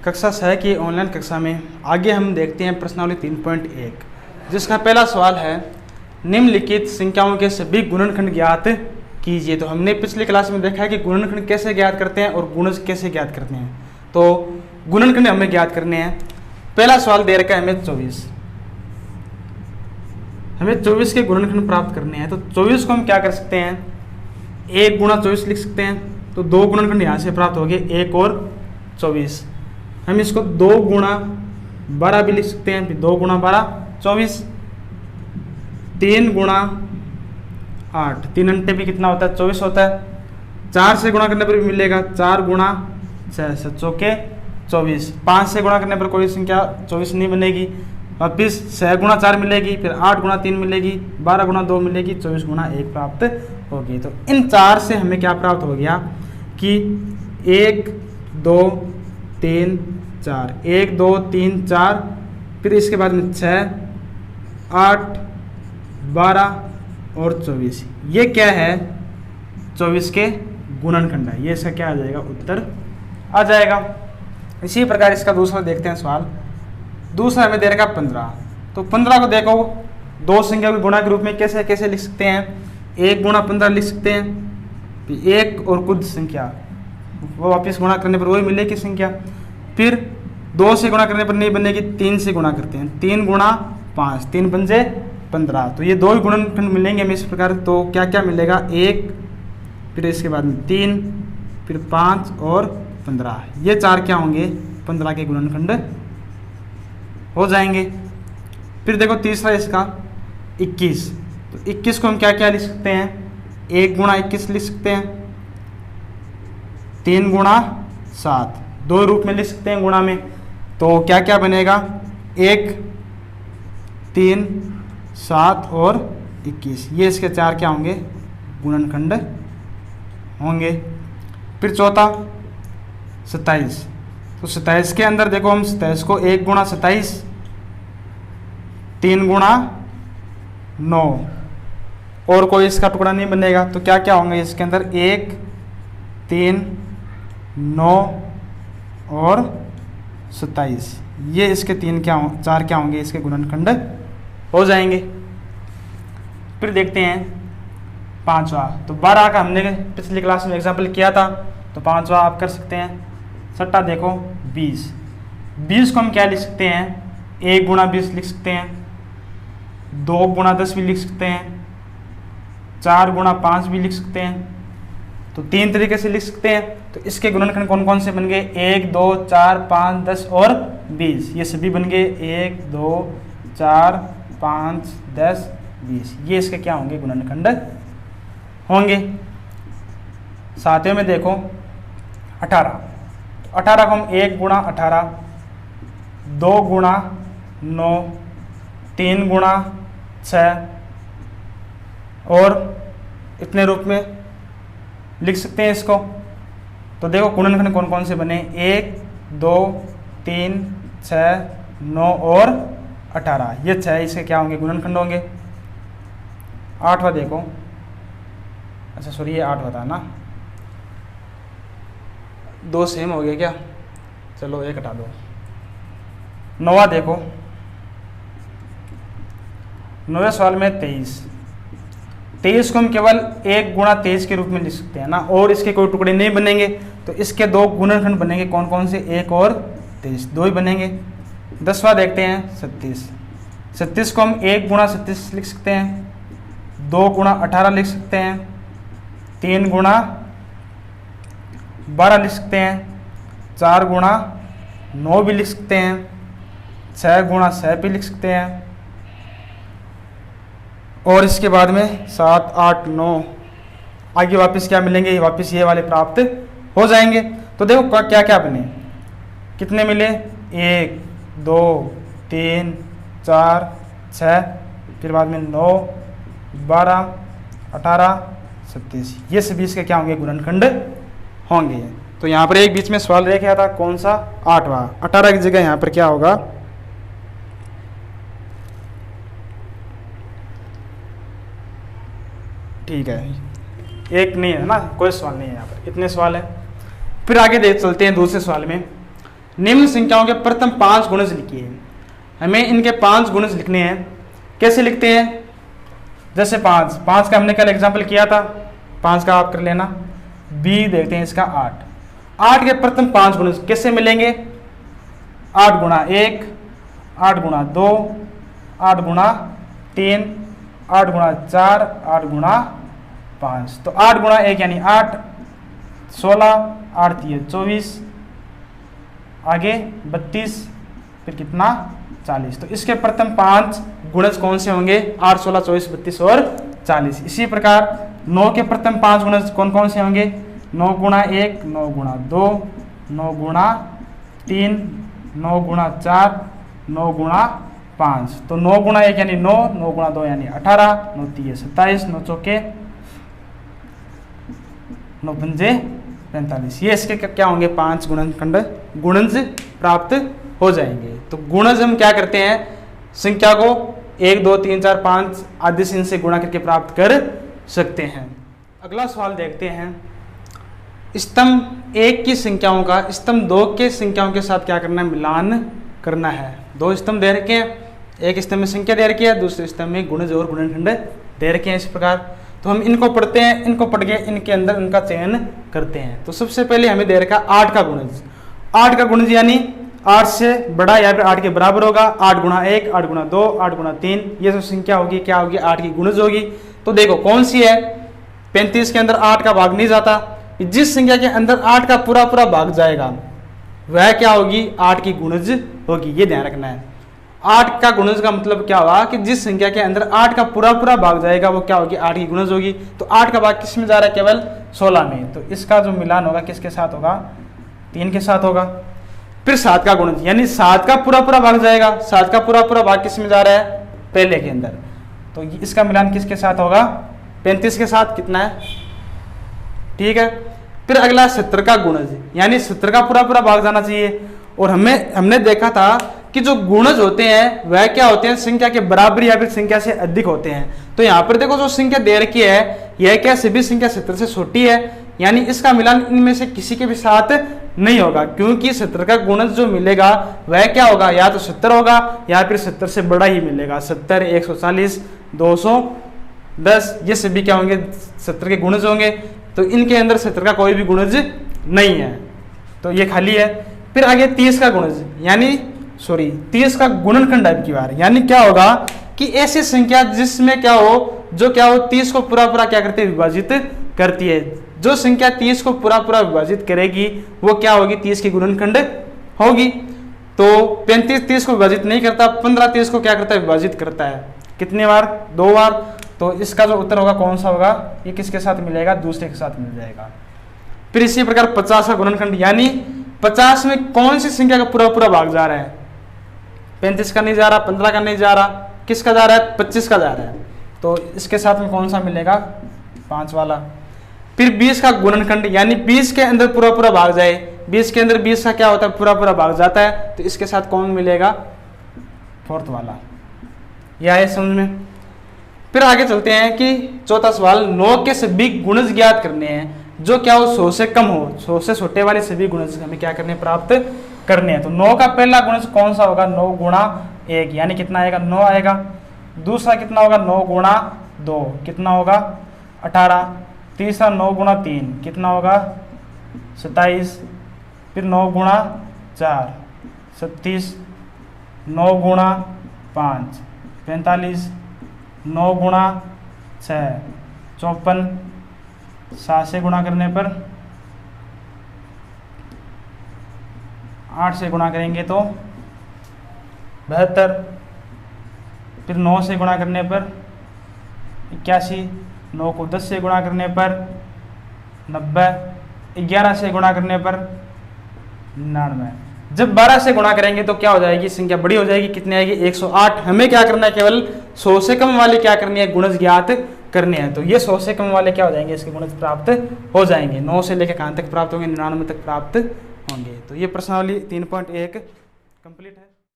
कक्षा 6 की ऑनलाइन कक्षा में आगे हम देखते हैं प्रश्नावली 3.1, जिसका पहला सवाल है निम्नलिखित संख्याओं के सभी गुणनखंड ज्ञात कीजिए। तो हमने पिछली क्लास में देखा है कि गुणनखंड कैसे ज्ञात करते हैं और गुणज कैसे ज्ञात करते हैं। तो गुणनखंड हमें ज्ञात करने हैं। पहला सवाल दे रखा है हमें 24, हमें 24 के गुणनखंड प्राप्त करने हैं। तो 24 को हम क्या कर सकते हैं, 1 गुणा 24 लिख सकते हैं। तो 2 गुणनखंड यहाँ से प्राप्त हो गए, 1 और 24। हम इसको 2 गुणा 12 भी लिख सकते हैं, 2 गुणा 12 24। 3 गुणा 8, 3 अंटे भी कितना होता है, 24 होता है। 4 से गुणा करने पर भी मिलेगा, 4 गुणा 6 7 चौके 24। 5 से गुणा करने पर कोई संख्या 24 नहीं बनेगी। वापिस 6 गुणा 4 मिलेगी, फिर 8 गुणा 3 मिलेगी, 12 गुणा 2 मिलेगी, 24 गुणा 1 प्राप्त होगी। तो इन 4 से हमें क्या प्राप्त हो गया कि 1 2 3 4, 1 2 3 4, फिर इसके बाद में 6 8 12 और 24। ये क्या है, 24 के गुणनखंड है। ये इसका क्या आ जाएगा, उत्तर आ जाएगा। इसी प्रकार इसका दूसरा देखते हैं सवाल। दूसरा हमें दे रखा 15। तो 15 को देखो 2 संख्या के गुणा के रूप में कैसे कैसे लिख सकते हैं। 1 गुणा 15 लिख सकते हैं, फिर 1 और कुछ संख्या वो वापस गुणा करने पर वही मिलेगी संख्या। फिर 2 से गुणा करने पर नहीं बनेगी, 3 से गुणा करते हैं, 3 गुणा 5, 3 पंजे 15। तो ये 2 ही गुणनखंड मिलेंगे हमें इस प्रकार। तो क्या क्या मिलेगा, 1 फिर इसके बाद में 3 फिर 5 और 15। ये 4 क्या होंगे, 15 के गुणनखंड हो जाएंगे। फिर देखो तीसरा इसका 21। तो 21 को हम क्या क्या लिख सकते हैं, 1 गुणा 21 लिख सकते हैं, 3 गुणा 7, 2 रूप में लिख सकते हैं गुणा में। तो क्या क्या बनेगा, 1 3 7 और 21। ये इसके 4 क्या होंगे, गुणनखंड होंगे। फिर चौथा 27। तो 27 के अंदर देखो हम 27 को 1 गुणा 27, 3 गुणा 9 और कोई इसका टुकड़ा नहीं बनेगा। तो क्या क्या होंगे इसके अंदर, 1 3 9 और 27। ये इसके 4 क्या होंगे, इसके गुणनखंड हो जाएंगे। फिर देखते हैं 5वां। तो 12 का हमने पिछली क्लास में एग्जाम्पल किया था, तो 5वां आप कर सकते हैं। 6वां देखो 20। 20 को हम क्या लिख सकते हैं, 1 गुणा 20 लिख सकते हैं, 2 गुणा 10 भी लिख सकते हैं, 4 गुणा 5 भी लिख सकते हैं। तो 3 तरीके से लिख सकते हैं। तो इसके गुणनखंड कौन कौन से बन गए, 1 2 4 5 10 और 20। ये सभी बन गए 1 2 4 5 10 20। ये इसके क्या होंगे, गुणनखंड होंगे। 7वें में देखो 18। 18 को हम 1 गुणा 18, 2 गुणा 9, 3 गुणा 6 और इतने रूप में लिख सकते हैं इसको। तो देखो गुणनखंड कौन कौन से बने, 1 2 3 6 9 और 18। ये 6 इसके क्या होंगे, गुणनखंड होंगे। 8वां देखो, अच्छा सॉरी ये 8वां था ना, 2 सेम हो गया क्या, चलो 1 हटा दो। 9वां देखो, 9वें सवाल में 23। 23 को हम केवल 1 गुणा 23 के रूप में लिख सकते हैं ना, और इसके कोई टुकड़े नहीं बनेंगे। तो इसके 2 गुणनखंड बनेंगे, कौन कौन से, 1 और 23, 2 ही बनेंगे। 10वां देखते हैं 37। 37 को हम 1 गुणा 37 लिख सकते हैं, 2 गुणा 18 लिख सकते हैं, 3 गुणा 12 लिख सकते हैं, 4 गुणा 9 भी लिख सकते हैं, 6 गुणा 6 भी लिख सकते हैं। और इसके बाद में 7 8 9 आगे वापस क्या मिलेंगे, वापस ये वाले प्राप्त हो जाएंगे। तो देखो क्या क्या बने, कितने मिले, 1 2 3 4 6, फिर बाद में 9 12 18 37। ये सभी इसके क्या होंगे, गुणनखंड होंगे। तो यहाँ पर एक बीच में सवाल रह गया था, कौन सा, 8वां। 18 की जगह यहाँ पर क्या होगा, ठीक है, एक नहीं है ना, कोई सवाल नहीं है यहाँ पर, इतने सवाल है। फिर आगे देख चलते हैं दूसरे सवाल में। निम्न संख्याओं के प्रथम 5 गुणज लिखिए। हमें इनके 5 गुणज लिखने हैं। कैसे लिखते हैं? जैसे 5 का हमने कल एग्जाम्पल किया था, 5 का आप कर लेना। बी देखते हैं इसका 8 के प्रथम 5 गुणज कैसे मिलेंगे? 8 गुणा 1, 8 गुणा 2, 8 गुणा 3, 8 गुणा 4, 8 गुणा 5। तो 8 गुणा 1 यानी 8, 16, 8 3 24, आगे 32, फिर कितना 40। तो इसके प्रथम 5 गुणज कौन से होंगे? 8, 16, 24, 32 और 40। इसी प्रकार 9 के प्रथम 5 गुणज कौन कौन से होंगे? 9 गुणा 1, 9 गुणा 2, 9 गुणा 3, 9 गुणा 4, 9 गुणा 5। तो 9 गुणा 1 यानी 9, 9 गुणा 2 यानी 18, 9 3 27, 9 चौके 9 पंजे 45। ये इसके क्या होंगे? 5 गुणज प्राप्त हो जाएंगे। तो गुणज हम क्या करते हैं? संख्या को 1, 2, 3, 4, 5 आदि से इनसे गुणा करके प्राप्त कर सकते हैं। अगला सवाल देखते हैं। स्तंभ 1 की संख्याओं का स्तंभ 2 के संख्याओं के साथ क्या करना है? मिलान करना है। 2 स्तंभ दे रखे हैं, एक स्तंभ में संख्या दे रखी है, दूसरे स्तंभ में गुणज और गुणनखंड दे रखे हैं। इस प्रकार तो हम इनको पढ़ते हैं, इनको पढ़ के इनके अंदर उनका चयन करते हैं। तो सबसे पहले हमें दे रखा 8 का गुणज। 8 का गुणज यानी 8 से बड़ा या फिर 8 के बराबर होगा। 8 गुणा 1, 8 गुणा 2, 8 गुणा 3, ये जो संख्या होगी क्या होगी? 8 की गुणज होगी। तो देखो कौन सी है? 35 के अंदर 8 का भाग नहीं जाता। जिस संख्या के अंदर 8 का पूरा भाग जाएगा वह क्या होगी? 8 की गुणज होगी। ये ध्यान रखना है। 8 का गुणज का मतलब क्या हुआ कि जिस संख्या के अंदर 8 का पूरा भाग जाएगा वो क्या होगी? 8 की गुणज होगी। तो 8 का भाग किस में जा रहा है? केवल 16 में। तो इसका जो मिलान होगा किसके साथ होगा? 3 के साथ होगा। फिर 7 का गुणज यानी 7 का पूरा भाग जाएगा। 7 का पूरा भाग किस में जा रहा है? पहले के अंदर। तो इसका मिलान किसके साथ होगा? 35 के साथ। कितना है? ठीक है। फिर अगला 70 का गुणज यानी 70 का पूरा भाग जाना चाहिए। और हमने देखा था कि जो गुणज होते हैं वह क्या होते हैं? संख्या के बराबर या फिर संख्या से अधिक होते हैं। तो यहाँ पर देखो जो संख्या दे रखी है यह क्या सभी संख्या 70 से छोटी है, यानी इसका मिलान इनमें से किसी के भी साथ नहीं होगा, क्योंकि 70 का गुणज जो मिलेगा वह क्या होगा? या तो 70 होगा या फिर 70 से बड़ा ही मिलेगा। 70, 140, 210 ये सभी क्या होंगे? 70 के गुणज होंगे। तो इनके अंदर 70 का कोई भी गुणज नहीं है, तो ये खाली है। फिर आगे 30 का गुणज यानी 30 का गुणनखंड अब की बार, यानी क्या होगा कि ऐसी संख्या जिसमें क्या हो, जो क्या हो 30 को पूरा क्या करती है? विभाजित करती है। जो संख्या 30 को पूरा विभाजित करेगी वो क्या होगी? 30 की गुणनखंड होगी। तो 35 30 को विभाजित नहीं करता, 15 30 को क्या करता है? विभाजित करता है। कितनी बार? 2 बार। तो इसका जो उत्तर होगा कौन सा होगा? ये किसके साथ मिलेगा? दूसरे के साथ मिल जाएगा। फिर इसी प्रकार 50 का गुणनखंड यानी 50 में कौन सी संख्या का पूरा भाग जा रहा है? 35 का नहीं जा रहा, 15 का नहीं जा रहा, किसका जा रहा है? 25 का जा रहा है। तो इसके साथ में कौन सा मिलेगा? 5 वाला। फिर 20 का गुणनखंड यानी 20 के अंदर पूरा भाग जाए। 20 के अंदर 20 का क्या होता है? पूरा भाग जाता है। तो इसके साथ कौन मिलेगा? 4th वाला। यह है समझ में। फिर आगे चलते हैं कि चौथा सवाल 9 के सभी गुणज ज्ञात करने हैं जो क्या हो? 100 से कम हो। 100 से छोटे वाले सभी गुणज हमें क्या करने? प्राप्त करने हैं। तो 9 का पहला गुणज कौन सा होगा? 9 गुणा 1 यानी कितना आएगा? 9 आएगा। दूसरा कितना होगा? 9 गुणा 2 कितना होगा? 18। तीसरा 9 गुणा 3 कितना होगा? 27। फिर 9 गुणा 4 36। 9 गुणा 5 45। 9 गुणा 6 54। 7 से गुणा करने पर 8 से गुणा करेंगे तो 72। फिर 9 से गुणा करने पर 81। 9 को 10 से गुणा करने पर 90। 11 से गुणा करने पर 99। जब 12 से गुणा करेंगे तो क्या हो जाएगी? संख्या बड़ी हो जाएगी। कितनी आएगी? 108। हमें क्या करना है? केवल 100 से कम वाले क्या करनी है? गुणज ज्ञात करने हैं। तो ये 100 से कम वाले क्या हो जाएंगे? इसके गुणज प्राप्त हो जाएंगे। 9 से लेकर कहाँ तक प्राप्त होंगे? 99 तक प्राप्त होंगे। तो ये प्रश्नावली 3.1 कंप्लीट है।